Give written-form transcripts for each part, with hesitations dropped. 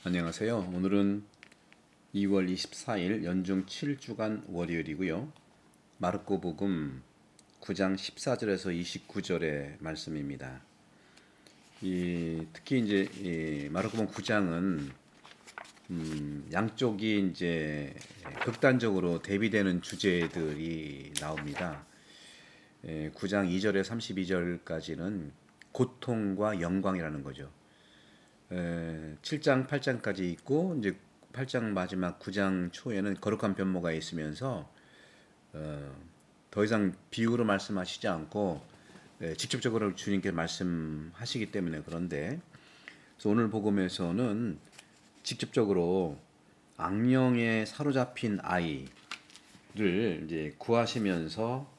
안녕하세요. 오늘은 2월 24일 연중 7주간 월요일이고요. 마르코복음 9장 14절에서 29절의 말씀입니다. 특히 이제 마르코복음 9장은 양쪽이 이제 극단적으로 대비되는 주제들이 나옵니다. 9장 2절에 32절까지는 고통과 영광이라는 거죠. 7장, 8장까지 있고 이제 8장 마지막 9장 초에는 거룩한 변모가 있으면서 더 이상 비유로 말씀하시지 않고 직접적으로 주님께 말씀하시기 때문에 그런데 그래서 오늘 복음에서는 직접적으로 악령에 사로잡힌 아이를 이제 구하시면서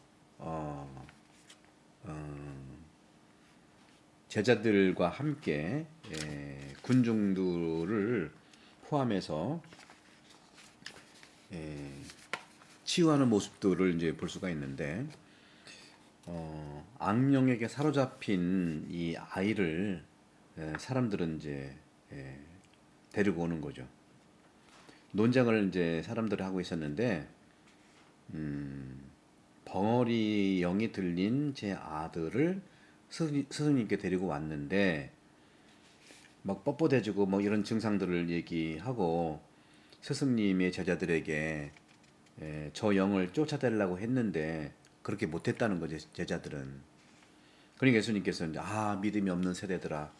제자들과 함께 군중들을 포함해서 치유하는 모습들을 이제 볼 수가 있는데 악령에게 사로잡힌 이 아이를 사람들은 이제 데리고 오는 거죠. 논쟁을 이제 사람들이 하고 있었는데 벙어리 영이 들린 제 아들을 스승님께 데리고 왔는데 막 뻣뻣해지고 뭐 이런 증상들을 얘기하고 스승님의 제자들에게 저 영을 쫓아내려고 했는데 그렇게 못했다는 거죠. 제자들은. 그러니까 예수님께서는 믿음이 없는 세대들아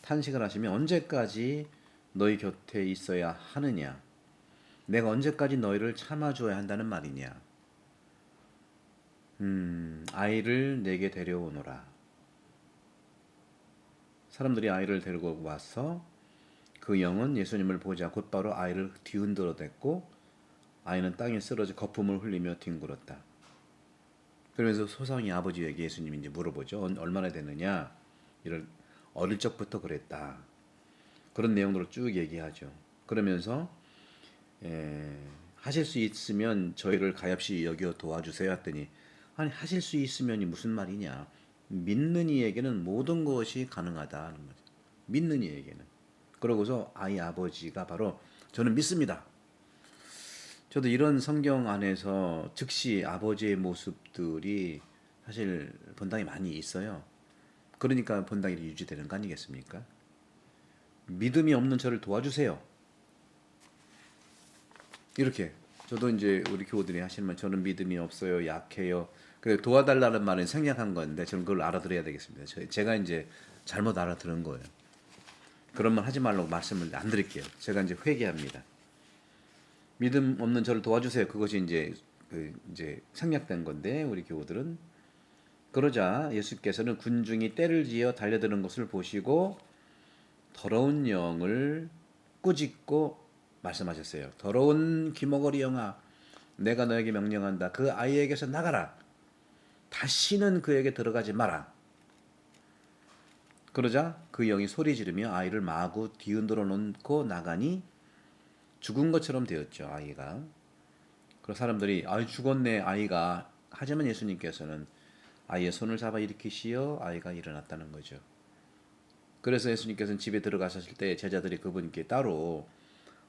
탄식을 하시면 언제까지 너희 곁에 있어야 하느냐, 내가 언제까지 너희를 참아줘야 한다는 말이냐. 아이를 내게 데려오너라. 사람들이 아이를 데리고 와서 그 영은 예수님을 보자 곧바로 아이를 뒤흔들어댔고 아이는 땅에 쓰러져 거품을 흘리며 뒹굴었다. 그러면서 소상히 아버지에게 예수님이 이제 물어보죠. 얼마나 됐느냐? 이런 어릴 적부터 그랬다. 그런 내용들을 쭉 얘기하죠. 그러면서 하실 수 있으면 저희를 가엾이 여겨 도와주세요 했더니 아니 하실 수 있으면이 무슨 말이냐? 믿는 이에게는 모든 것이 가능하다는 거죠. 믿는 이에게는. 그러고서 아이 아버지가 바로 저는 믿습니다. 저도 이런 성경 안에서 즉시 아버지의 모습들이 사실 본당에 많이 있어요. 그러니까 본당이 유지되는 거 아니겠습니까? 믿음이 없는 저를 도와주세요. 이렇게 저도 이제 우리 교우들이 하시는 말 저는 믿음이 없어요. 약해요. 그래 도와달라는 말은 생략한 건데 저는 그걸 알아들어야 되겠습니다. 제가 이제 잘못 알아들은 거예요. 그런 말 하지 말라고 말씀을 안 드릴게요. 제가 이제 회개합니다. 믿음 없는 저를 도와주세요. 그것이 이제 생략된 건데 우리 교우들은 그러자 예수께서는 군중이 떼를 지어 달려드는 것을 보시고 더러운 영을 꾸짖고 말씀하셨어요. 더러운 귀머거리 영아, 내가 너에게 명령한다. 그 아이에게서 나가라. 다시는 그에게 들어가지 마라. 그러자 그 영이 소리 지르며 아이를 마구 뒤흔들어 놓고 나가니 죽은 것처럼 되었죠. 아이가. 그래서 사람들이 죽었네 아이가. 하지만 예수님께서는 아이의 손을 잡아 일으키시어 아이가 일어났다는 거죠. 그래서 예수님께서는 집에 들어가셨을 때 제자들이 그분께 따로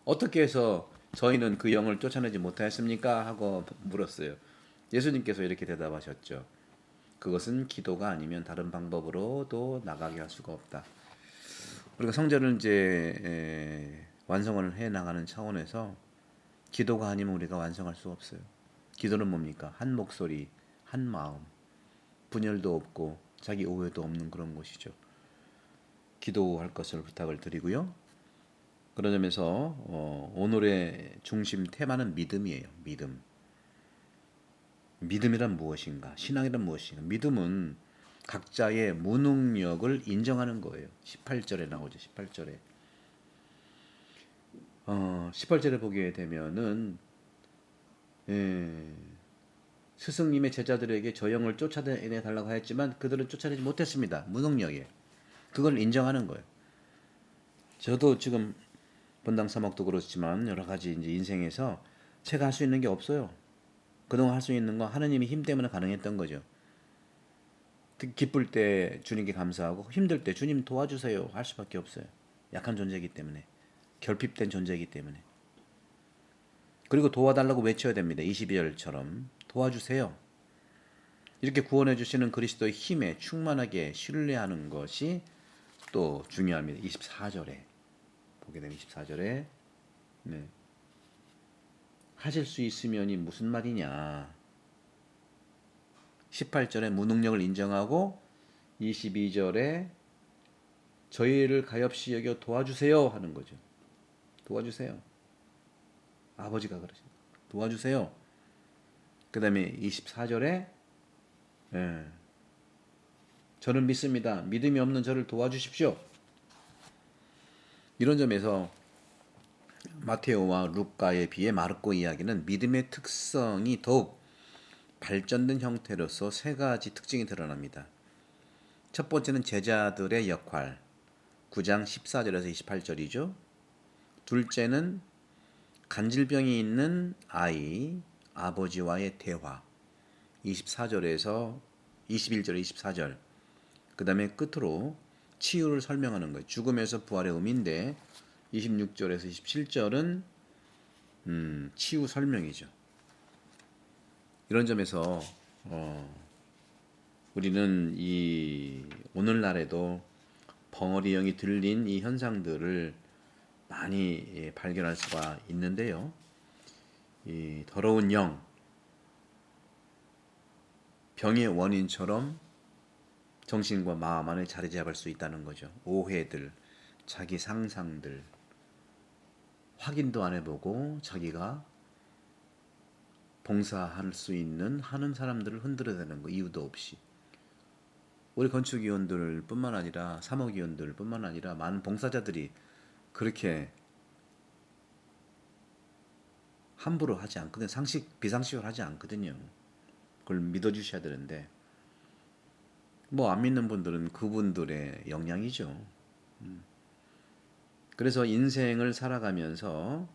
어떻게 해서 저희는 그 영을 쫓아내지 못하였습니까? 하고 물었어요. 예수님께서 이렇게 대답하셨죠. 그것은 기도가 아니면 다른 방법으로도 나가게 할 수가 없다. 우리가 성전을 이제 완성을 해 나가는 차원에서 기도가 아니면 우리가 완성할 수 없어요. 기도는 뭡니까? 한 목소리, 한 마음, 분열도 없고 자기 오해도 없는 그런 것이죠. 기도할 것을 부탁을 드리고요. 그런 점에서 오늘의 중심 테마는 믿음이에요. 믿음. 믿음이란 무엇인가? 신앙이란 무엇인가? 믿음은 각자의 무능력을 인정하는 거예요. 18절에 나오죠. 18절에. 18절에 보게 되면은 스승님의 제자들에게 저 영을 쫓아내 달라고 하였지만 그들은 쫓아내지 못했습니다. 무능력에. 그걸 인정하는 거예요. 저도 지금 본당 사목도 그렇지만 여러 가지 이제 인생에서 제가 할 수 있는 게 없어요. 그동안 할 수 있는 건 하느님의 힘 때문에 가능했던 거죠. 기쁠 때 주님께 감사하고 힘들 때 주님 도와주세요 할 수밖에 없어요. 약한 존재이기 때문에. 결핍된 존재이기 때문에. 그리고 도와달라고 외쳐야 됩니다. 22절처럼 도와주세요. 이렇게 구원해 주시는 그리스도의 힘에 충만하게 신뢰하는 것이 또 중요합니다. 24절에 보게 되면 24절에 네. 하실 수 있으면이 무슨 말이냐. 18절에 무능력을 인정하고 22절에 저희를 가엾이 여겨 도와주세요 하는 거죠. 도와주세요. 아버지가 그러십니다. 도와주세요. 그 다음에 24절에 저는 믿습니다. 믿음이 없는 저를 도와주십시오. 이런 점에서 마테오와 루카에 비해 마르코 이야기는 믿음의 특성이 더욱 발전된 형태로서 세 가지 특징이 드러납니다. 첫 번째는 제자들의 역할, 9장 14절에서 28절이죠. 둘째는 간질병이 있는 아이, 아버지와의 대화, 24절에서 21절, 24절. 그 다음에 끝으로 치유를 설명하는 거예요. 죽음에서 부활의 의미인데 26절에서 27절은 치유 설명이죠. 이런 점에서 우리는 이 오늘날에도 벙어리 영이 들린 이 현상들을 많이 발견할 수가 있는데요. 이 더러운 영, 병의 원인처럼 정신과 마음 안에 자리 잡을 수 있다는 거죠. 오해들, 자기 상상들, 확인도 안 해보고 자기가 봉사할 수 있는 하는 사람들을 흔들어대는 거 이유도 없이. 우리 건축위원들 뿐만 아니라 사목위원들 뿐만 아니라 많은 봉사자들이 그렇게 함부로 하지 않거든요. 비상식을 하지 않거든요. 그걸 믿어주셔야 되는데 뭐 안 믿는 분들은 그분들의 영향이죠. 그래서 인생을 살아가면서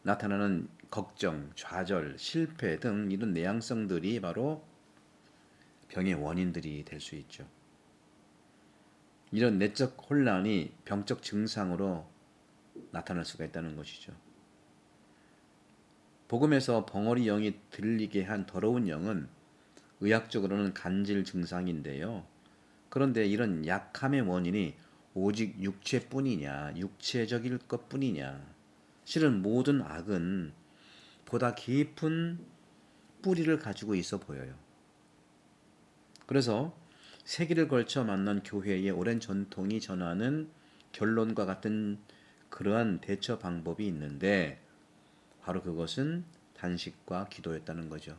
나타나는 걱정, 좌절, 실패 등 이런 내향성들이 바로 병의 원인들이 될 수 있죠. 이런 내적 혼란이 병적 증상으로 나타날 수가 있다는 것이죠. 복음에서 벙어리 영이 들리게 한 더러운 영은 의학적으로는 간질 증상인데요. 그런데 이런 약함의 원인이 오직 육체뿐이냐, 육체적일 것뿐이냐. 실은 모든 악은 보다 깊은 뿌리를 가지고 있어 보여요. 그래서 세기를 걸쳐 만난 교회의 오랜 전통이 전하는 결론과 같은 그러한 대처 방법이 있는데 바로 그것은 단식과 기도였다는 거죠.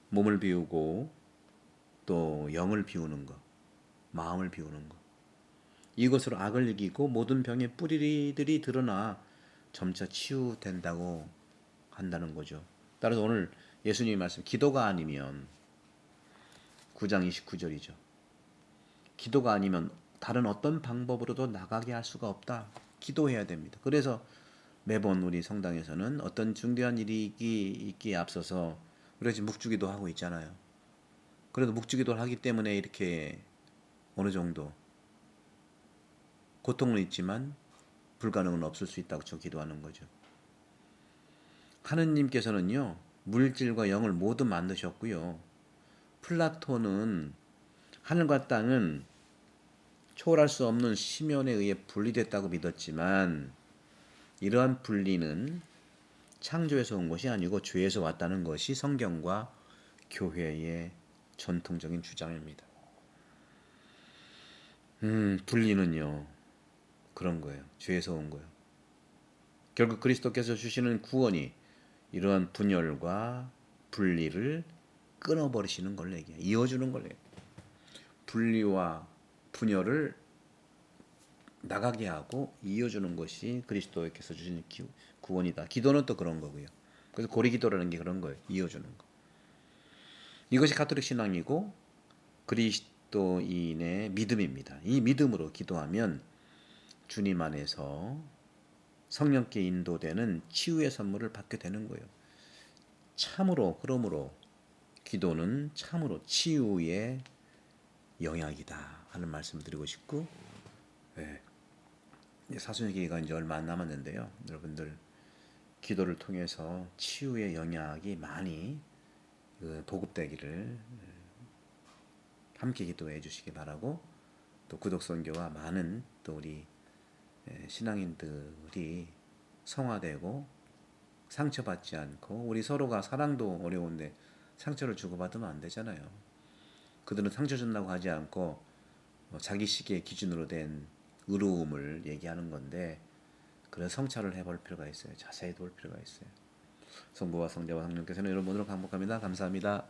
몸을 비우고 또 영을 비우는 것, 마음을 비우는 것. 이것으로 악을 이기고 모든 병의 뿌리들이 드러나 점차 치유된다고 한다는 거죠. 따라서 오늘 예수님이 말씀 기도가 아니면 9장 29절이죠. 기도가 아니면 다른 어떤 방법으로도 나가게 할 수가 없다. 기도해야 됩니다. 그래서 매번 우리 성당에서는 어떤 중대한 일이 있기에 앞서서 우리가 지금 묵주기도 하고 있잖아요. 그래도 묵주기도를 하기 때문에 이렇게 어느 정도 고통은 있지만 불가능은 없을 수 있다고 저 기도하는 거죠. 하느님께서는요. 물질과 영을 모두 만드셨고요. 플라톤은 하늘과 땅은 초월할 수 없는 심연에 의해 분리됐다고 믿었지만 이러한 분리는 창조에서 온 것이 아니고 죄에서 왔다는 것이 성경과 교회의 전통적인 주장입니다. 분리는요. 그런 거예요. 죄에서 온 거예요. 결국 그리스도께서 주시는 구원이 이러한 분열과 분리를 끊어버리시는 걸 얘기해요. 이어주는 걸 얘기해요. 분리와 분열을 나가게 하고 이어주는 것이 그리스도께서 주신 구원이다. 기도는 또 그런 거고요. 그래서 고리기도라는 게 그런 거예요. 이어주는 거. 이것이 가톨릭 신앙이고 그리스도인의 믿음입니다. 이 믿음으로 기도하면 주님 안에서 성령께 인도되는 치유의 선물을 받게 되는 거예요. 참으로 그러므로 기도는 참으로 치유의 영역이다 하는 말씀을 드리고 싶고 이제 사순기가 이제 얼마 안 남았는데요. 여러분들 기도를 통해서 치유의 영향이 많이 보급되기를 함께 기도해 주시기 바라고, 또 구독선교와 많은 또 우리 신앙인들이 성화되고 상처받지 않고, 우리 서로가 사랑도 어려운데 상처를 주고받으면 안 되잖아요. 그들은 상처 준다고 하지 않고 자기 시기의 기준으로 된 의로움을 얘기하는 건데, 그런 성찰을 해볼 필요가 있어요. 자세히 볼 필요가 있어요. 성부와 성자와 성령께서는 여러분으로 강복합니다. 감사합니다.